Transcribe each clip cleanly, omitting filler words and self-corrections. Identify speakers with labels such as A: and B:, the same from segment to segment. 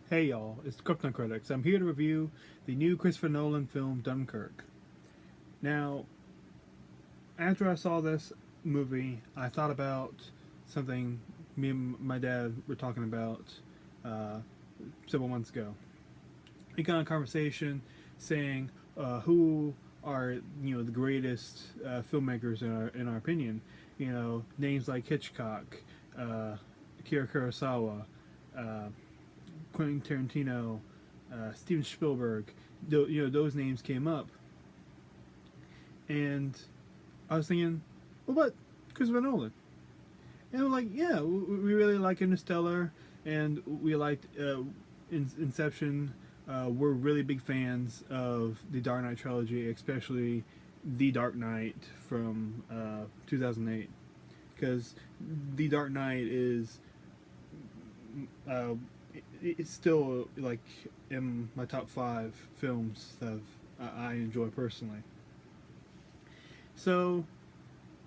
A: Hey y'all, it's Krypton Critics. I'm here to review the new Christopher Nolan film Dunkirk. Now, after I saw this movie, I thought about something me and my dad were talking about uh, several months ago. We got a conversation saying who are the greatest filmmakers in our opinion. Names like Hitchcock, Akira Kurosawa, uh, Quentin Tarantino, Steven Spielberg. Those names came up, and I was thinking, what about Christopher Nolan? And I'm like, yeah, we really like Interstellar, and we liked Inception. We're really big fans of the Dark Knight trilogy, especially The Dark Knight from 2008, because The Dark Knight is uh, it's still like in my top five films that I enjoy personally. So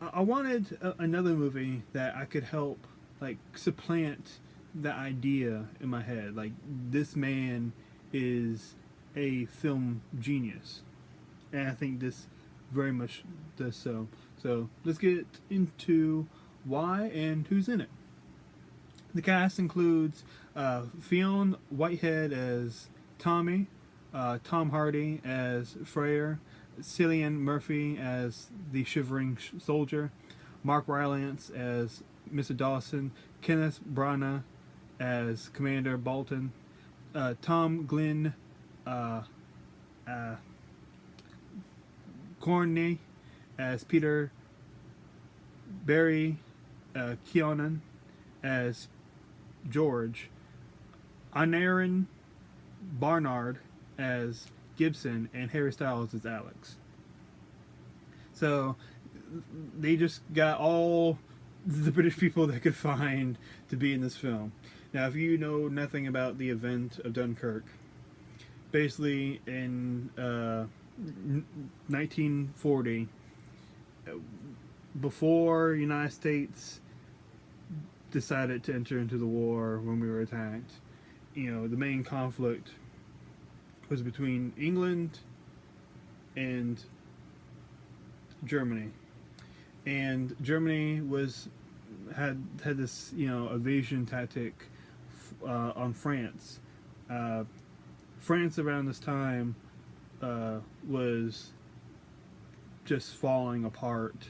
A: I wanted another movie that I could help like supplant the idea in my head. Like, this man is a film genius, and I think this very much does so. So let's get into why and who's in it. The cast includes Fionn Whitehead as Tommy, Tom Hardy as Freyr, Cillian Murphy as the Shivering Soldier, Mark Rylance as Mr. Dawson, Kenneth Branagh as Commander Bolton, Tom Glynn uh, Corney as Peter, Barry Keoghan as George, Anarin Barnard as Gibson, and Harry Styles as Alex. So they just got all the British people they could find to be in this film. Now, if you know nothing about the event of Dunkirk, basically in 1940, before United States decided to enter into the war when we were attacked, the main conflict was between England and Germany, and Germany had this evasion tactic on France. France around this time was just falling apart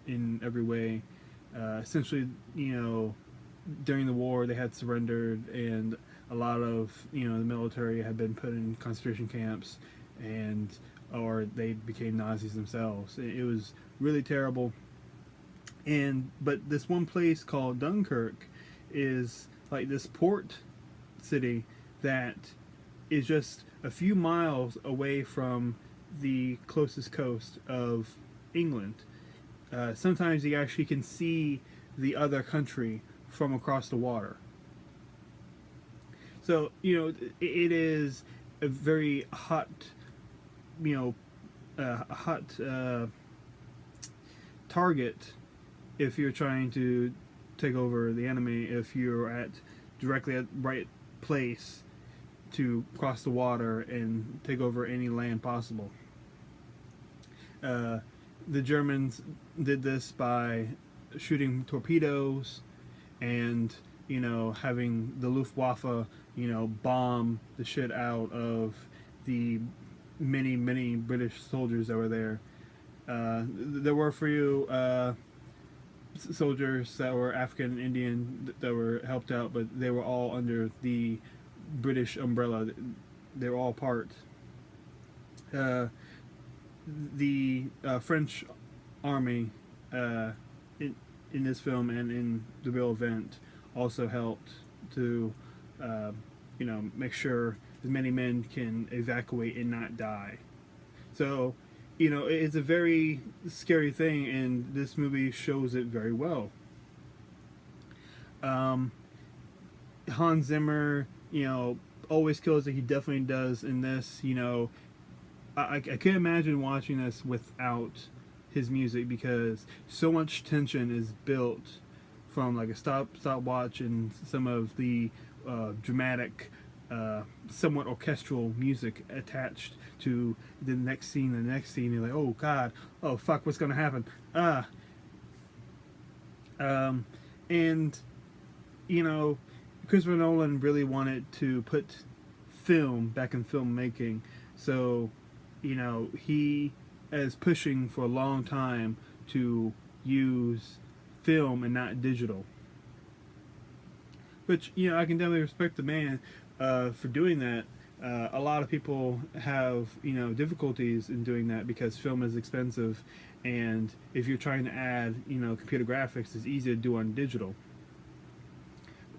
A: in every way. Essentially, during the war they had surrendered, and a lot of the military had been put in concentration camps, and or they became Nazis themselves. It was really terrible. But this one place called Dunkirk is like this port city that is just a few miles away from the closest coast of England. Sometimes you actually can see the other country from across the water. So it is a very hot, hot target if you're trying to take over the enemy. If you're directly at right place to cross the water and take over any land possible. The Germans did this by shooting torpedoes and having the Luftwaffe bomb the shit out of the many British soldiers that were there. There were a few soldiers that were African and Indian that were helped out, but they were all under the British umbrella. They were all part. The French army in this film and in the real event also helped to make sure as many men can evacuate and not die. So it's a very scary thing, and this movie shows it very well. Hans Zimmer always kills it. He definitely does in this. I can't imagine watching this without his music, because so much tension is built from like a stopwatch and some of the dramatic somewhat orchestral music attached to the next scene. The next scene, you're like, oh god, oh fuck, what's gonna happen? Ah, and you know, Christopher Nolan really wanted to put film back in filmmaking, so he is pushing for a long time to use film and not digital. Which I can definitely respect the man for doing that. A lot of people have difficulties in doing that because film is expensive, and if you're trying to add computer graphics, it's easy to do on digital.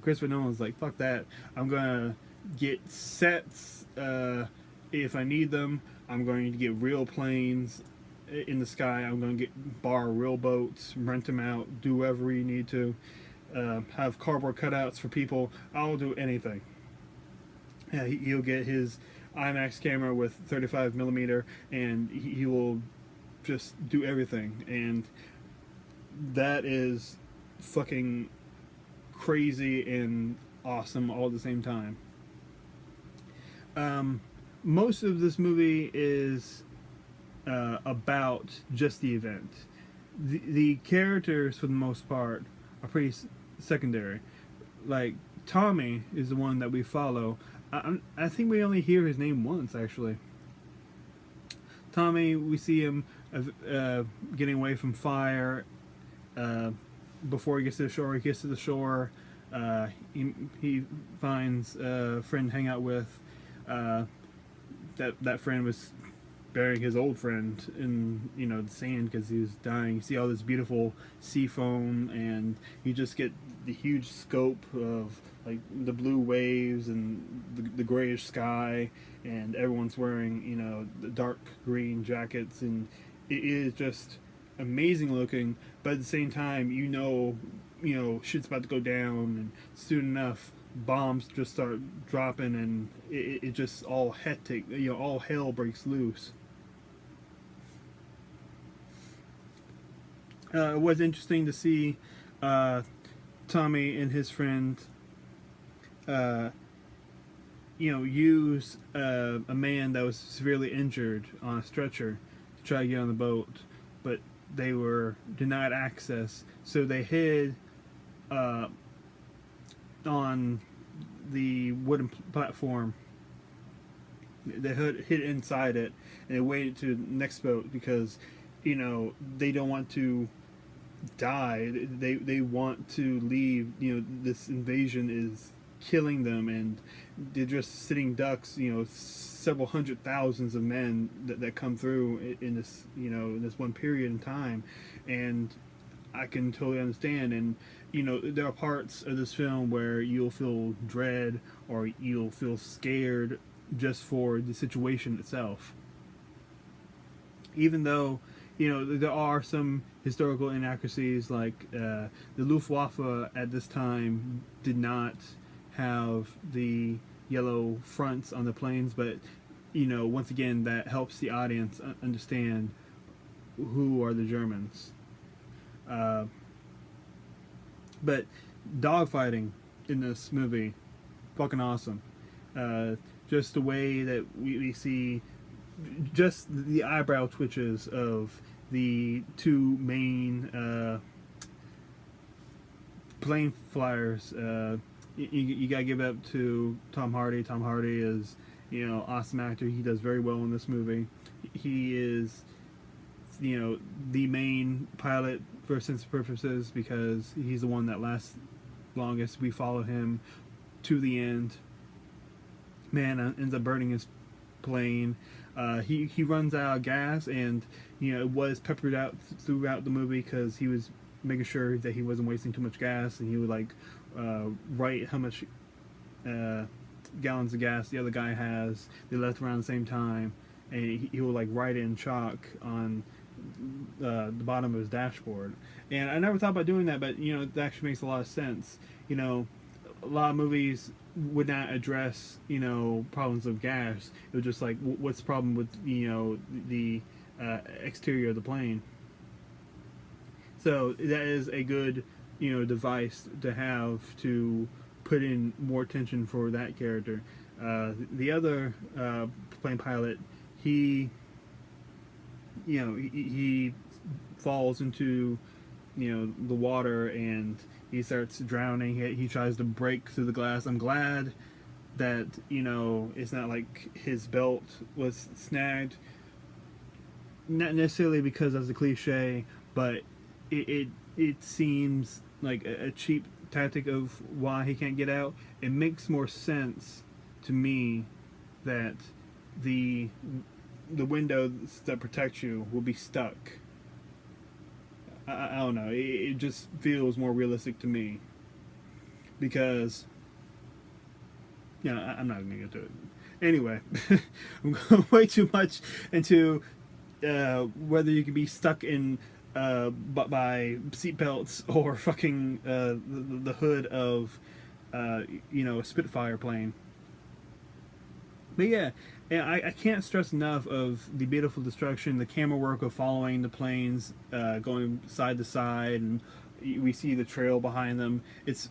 A: Christopher Nolan's like, fuck that. I'm gonna get sets if I need them. I'm going to get real planes in the sky. I'm going to borrow real boats, rent them out, do whatever we need to. Have cardboard cutouts for people. I'll do anything. Yeah, he'll get his IMAX camera with 35 millimeter, and he will just do everything. And that is fucking crazy and awesome all at the same time. Most of this movie is about just the event. The characters, for the most part, are pretty secondary. Like Tommy is the one that we follow. I think we only hear his name once, actually. Tommy, we see him getting away from fire. Before he gets to the shore, he finds a friend to hang out with. That friend was burying his old friend in the sand because he was dying. You see all this beautiful sea foam, and you just get the huge scope of like the blue waves and the grayish sky, and everyone's wearing the dark green jackets, and it is just amazing looking. But at the same time, shit's about to go down, and soon enough bombs just start dropping, and it just all hectic. All hell breaks loose. It was interesting to see Tommy and his friend use a man that was severely injured on a stretcher to try to get on the boat, but they were denied access, so they hid on the wooden platform. They hid inside it, and they waited to the next boat because they don't want to die. They want to leave. This invasion is killing them, and they're just sitting ducks. Several hundred thousands of men that come through in this this one period in time, and I can totally understand. And there are parts of this film where you'll feel dread or you'll feel scared just for the situation itself, even though there are some historical inaccuracies, like the Luftwaffe at this time did not have the yellow fronts on the planes, but once again, that helps the audience understand who are the Germans. But dogfighting in this movie, fucking awesome. Just the way that we see just the eyebrow twitches of the two main plane flyers. You gotta give it up to Tom Hardy. Tom Hardy is awesome actor. He does very well in this movie. He is the main pilot for sense of purposes because he's the one that lasts longest. We follow him to the end. Man ends up burning his plane. He runs out of gas, and it was peppered out throughout the movie because he was making sure that he wasn't wasting too much gas, and he would write how much gallons of gas the other guy has. They left around the same time, and he will write it in chalk on the bottom of his dashboard. And I never thought about doing that, but it actually makes a lot of sense. A lot of movies would not address problems of gas. It was just what's the problem with the exterior of the plane. So that is a good device to have to put in more attention for that character. The other plane pilot, he, he falls into, the water, and he starts drowning. He tries to break through the glass. I'm glad that, it's not like his belt was snagged. Not necessarily because of the cliche, but it seems like a cheap tactic of why he can't get out. It makes more sense to me that the windows that protect you will be stuck. I don't know. It just feels more realistic to me because I'm not gonna get to it. Anyway, I'm going way too much into whether you can be stuck in by seatbelts or fucking the hood of a Spitfire plane. But yeah, and I can't stress enough of the beautiful destruction, the camera work of following the planes going side to side, and we see the trail behind them. It's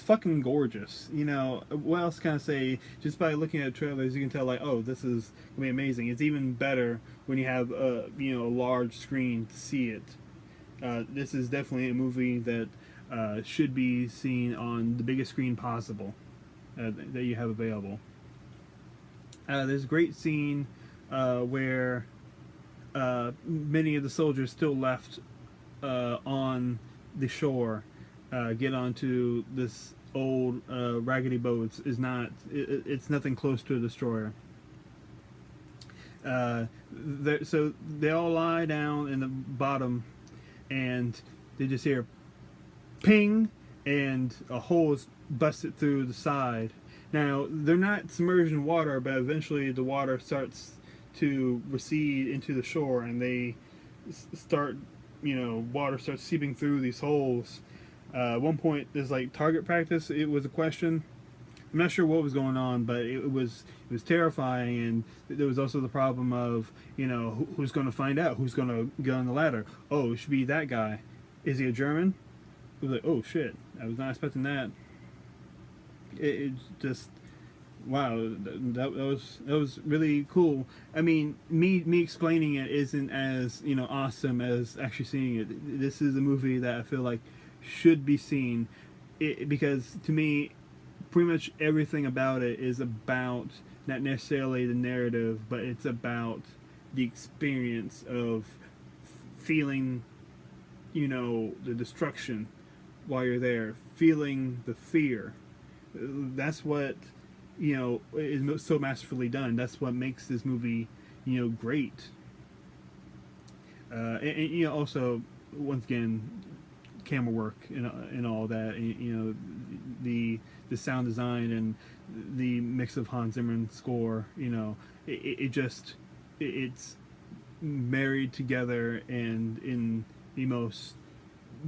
A: fucking gorgeous. What else can I say? Just by looking at trailers, you can tell, like, oh, this is gonna be amazing. It's even better when you have a large screen to see it. This is definitely a movie that should be seen on the biggest screen possible that you have available. There's a great scene where many of the soldiers still left on the shore get onto this old raggedy boat. It's nothing close to a destroyer. So they all lie down in the bottom, and they just hear ping, and a hole is busted through the side. Now, they're not submerged in water, but eventually the water starts to recede into the shore, and they start, water starts seeping through these holes. At one point, there's like target practice. It was a question. I'm not sure what was going on, but it was terrifying, and there was also the problem of, who's going to find out, who's going to get on the ladder. Oh, it should be that guy. Is he a German? It was like, oh shit, I was not expecting that. It just, wow, that was really cool. I mean, me explaining it isn't as awesome as actually seeing it. This is a movie that I feel like should be seen, because to me, pretty much everything about it is about not necessarily the narrative, but it's about the experience of feeling, the destruction while you're there, feeling the fear. That's what is so masterfully done. That's what makes this movie great. And also, once again, camera work and all that. The sound design and the mix of Hans Zimmer's score. It's married together and in the most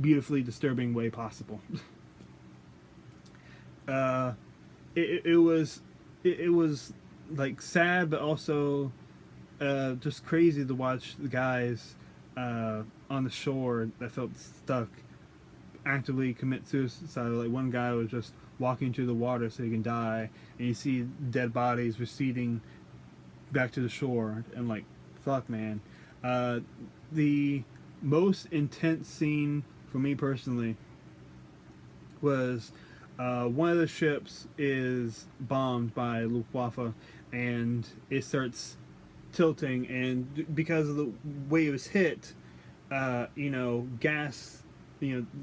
A: beautifully disturbing way possible. It was like sad, but also just crazy to watch the guys on the shore that felt stuck actively commit suicide. Like, one guy was just walking to the water so he can die, and you see dead bodies receding back to the shore, and like, fuck, man. The most intense scene for me personally was one of the ships is bombed by Luftwaffe, and it starts tilting, and because of the way it was hit,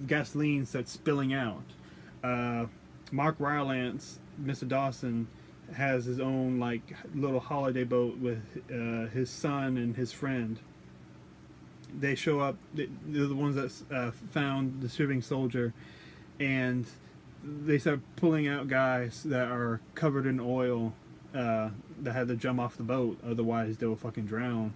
A: gasoline starts spilling out. Mark Rylance, Mr. Dawson, has his own like little holiday boat with his son and his friend. They show up. They're the ones that found the shivering soldier, and they start pulling out guys that are covered in oil that had to jump off the boat, otherwise they will fucking drown.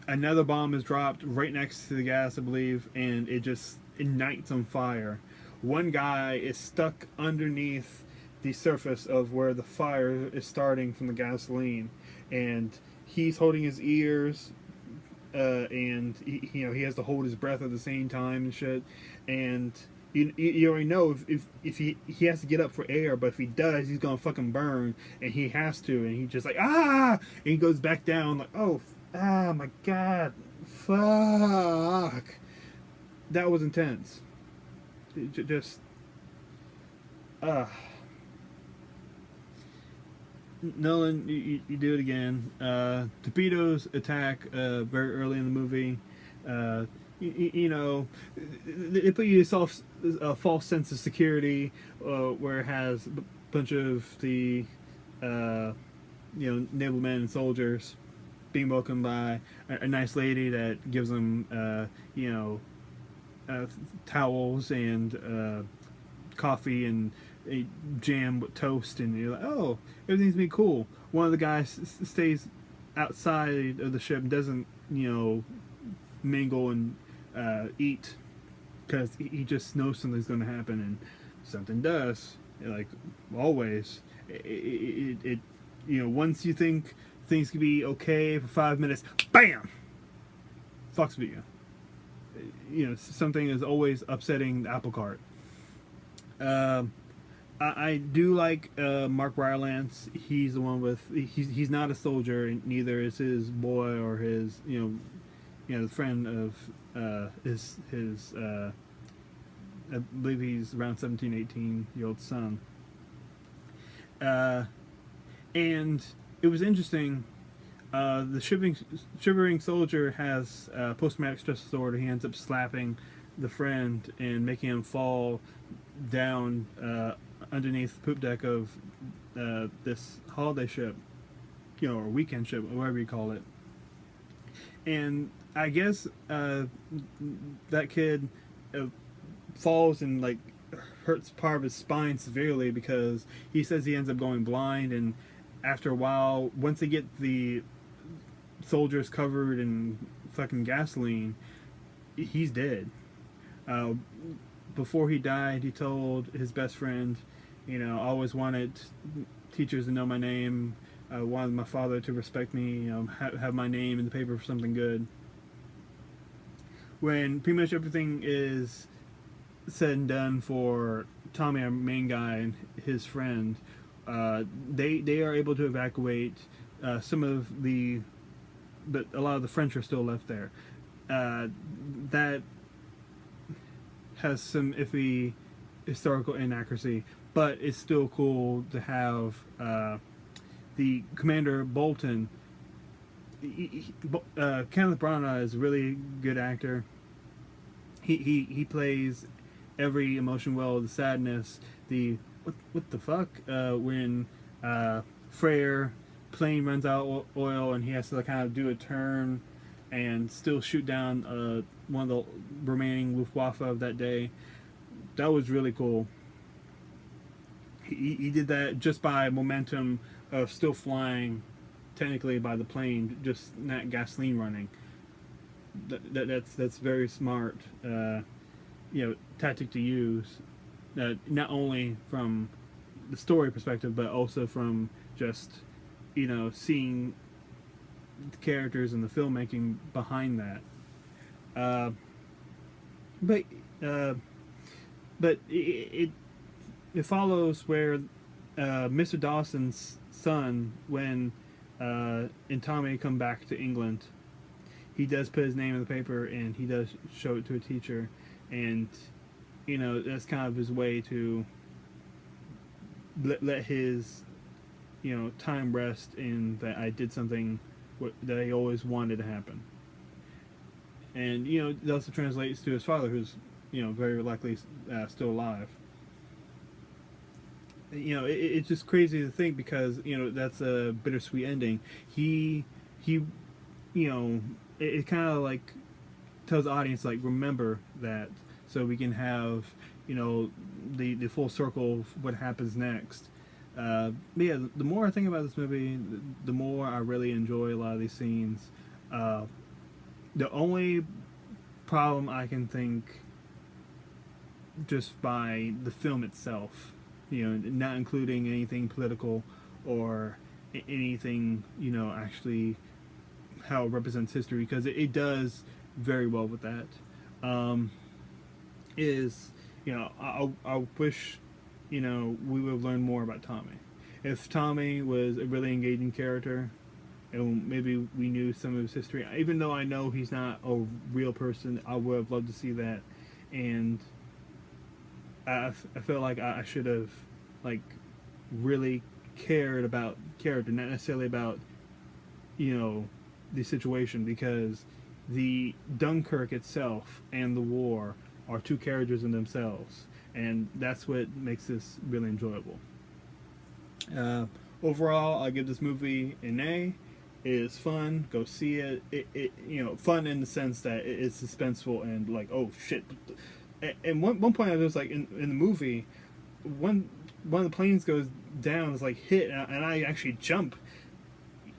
A: Another bomb is dropped right next to the gas, I believe, and it just ignites on fire. One guy is stuck underneath the surface of where the fire is starting from the gasoline, and he's holding his ears, and he has to hold his breath at the same time and shit. And you already know if he has to get up for air, but if he does, he's gonna fucking burn, and he has to, and he just like and he goes back down like my god, fuck, that was intense. Just Nolan, you do it again. Torpedoes attack very early in the movie. Uh, you know, it put you a false sense of security, where it has a bunch of the naval men and soldiers being welcomed by a nice lady that gives them towels and coffee and a jam with toast, and you're like, oh, everything's gonna be cool. One of the guys stays outside of the ship and doesn't, mingle and eat because he just knows something's gonna happen, and something does. Like always, it once you think things could be okay for 5 minutes, bam, fucks with you. Something is always upsetting the apple cart. I do like Mark Rylance. He's the one with he's not a soldier, and neither is his boy or his the friend of his I believe he's around 17, 18-year-old son. And it was interesting. The shivering soldier has post-traumatic stress disorder. He ends up slapping the friend and making him fall down underneath the poop deck of this holiday ship, or weekend ship, whatever you call it. And I guess that kid falls and like hurts part of his spine severely because he says he ends up going blind, and after a while, once they get the soldiers covered in fucking gasoline, he's dead. Before he died, he told his best friend, I always wanted teachers to know my name. I wanted my father to respect me, have my name in the paper for something good. When pretty much everything is said and done for Tommy, our main guy, and his friend, they are able to evacuate some of the, but a lot of the French are still left there. That has some iffy historical inaccuracy, but it's still cool to have the Commander Bolton. Kenneth Branagh is a really good actor. He plays every emotion well, the sadness, the what the fuck, when Freyr plane runs out of oil and he has to kind of do a turn and still shoot down one of the remaining Luftwaffe of that day. That was really cool. He did that just by momentum of still flying, technically by the plane, just not gasoline running. That's very smart, tactic to use. Not only from the story perspective, but also from just seeing the characters and the filmmaking behind that. But it follows where Mr. Dawson's son, when and Tommy come back to England, he does put his name in the paper and he does show it to a teacher, and that's kind of his way to let his time rest in that I did something that he always wanted to happen. And it also translates to his father, who's very likely still alive. It's just crazy to think, because that's a bittersweet ending. He it kind of like tells the audience, like, remember that, so we can have the full circle of what happens next. But yeah, the more I think about this movie, the more I really enjoy a lot of these scenes. The only problem I can think, just by the film itself, not including anything political or anything, actually how it represents history, because it does very well with that, is, I wish, we would have learned more about Tommy. If Tommy was a really engaging character, and maybe we knew some of his history, even though I know he's not a real person, I would have loved to see that. And I feel like I should have, like, really cared about character, not necessarily about, the situation, because the Dunkirk itself and the war are two characters in themselves, and that's what makes this really enjoyable. Uh, Overall, I give this movie an A. It is fun. Go see it. Fun in the sense that it's suspenseful and like, oh shit. And one point I was like in the movie, one of the planes goes down, is like hit, and I actually jump.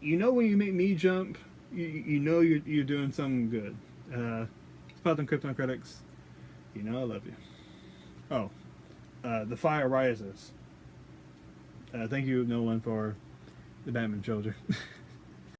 A: When you make me jump, you're doing something good. It's about them Krypton critics. I love you. Oh, The Fire Rises. Thank you, Nolan, for the Batman trilogy.